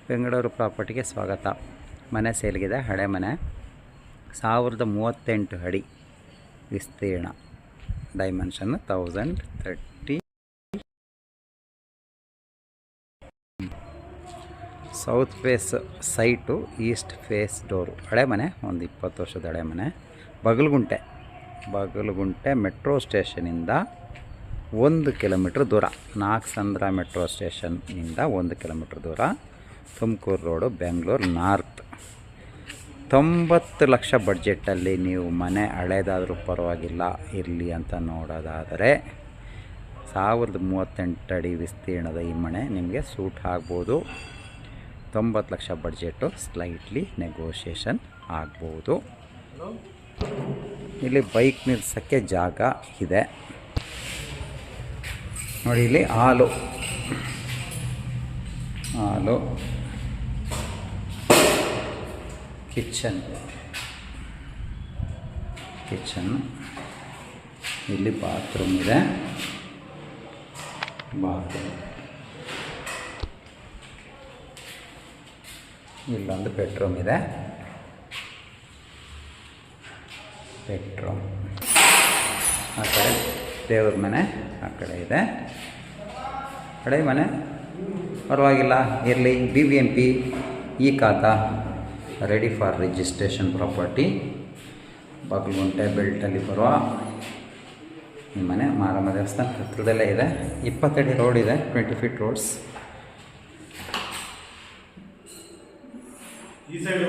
ಬೆಂಗಳೂರು ಪ್ರಾಪರ್ಟಿಗೆ ಸ್ವಾಗತ. ಮನೆ ಸೇಲ್ಗಿದೆ. ಹಳೆ ಮನೆ, 1038 ಅಡಿ ವಿಸ್ತೀರ್ಣ, dimension 1030. South face site, east face door. ಹಳೆ ಮನೆ, ಒಂದು 20 ವರ್ಷದ ಹಳೆ ಮನೆ. ಬಗಲಗುಂಟೆ ಮೆಟ್ರೋ ಸ್ಟೇಷನಿಂದ 1 ಕಿಲೋಮೀಟ್ರ್ ದೂರ. ನಾಗಸಂದ್ರ ಮೆಟ್ರೋ ಸ್ಟೇಷನ್ನಿಂದ 1 ಕಿಲೋಮೀಟ್ರ್ ದೂರ. Tumakuru road, Bengaluru north. 90 ಲಕ್ಷ ಬಡ್ಜೆಟಲ್ಲಿ ನೀವು ಮನೆ ಹಳೇದಾದರೂ ಪರವಾಗಿಲ್ಲ ಇರಲಿ ಅಂತ ನೋಡೋದಾದರೆ 1038 ಅಡಿ ವಿಸ್ತೀರ್ಣದ ಈ ಮನೆ ನಿಮಗೆ ಸೂಟ್ ಆಗ್ಬೋದು. 90 ಲಕ್ಷ ಬಡ್ಜೆಟು, ಸ್ಲೈಟ್ಲಿ ನೆಗೋಷಿಯೇಷನ್ ಆಗ್ಬೋದು. ಇಲ್ಲಿ ಬೈಕ್ ನಿಲ್ಸೋಕ್ಕೆ ಜಾಗ ಇದೆ ನೋಡಿ. ಇಲ್ಲಿ ಹಾಲು, ಕಿಚನ್, ಇಲ್ಲಿ ಬಾತ್ರೂಮ್ ಇದೆ. ಇಲ್ಲೊಂದು ಬೆಡ್ರೂಮ್ ಇದೆ. ಆ ಕಡೆ ದೇವ್ರ ಮನೆ ಆ ಕಡೆ ಇದೆ. ಹಳೆ ಮನೆ ಪರವಾಗಿಲ್ಲ ಇರಲಿ. BBMP ಈ ಖಾತಾ ready for registration property. Bagalagunte ಬೆಲ್ಟಲ್ಲಿ ಬರುವ ಈ ಮನೆ ಮಾರಮ್ಮ ದೇವಸ್ಥಾನ ಹತ್ತಿರದಲ್ಲೇ ಇದೆ. 20 ಅಡಿ ರೋಡ್ ಇದೆ, 20 ಫೀಟ್ ರೋಡ್ಸ್. ಈ ಸೈಡ್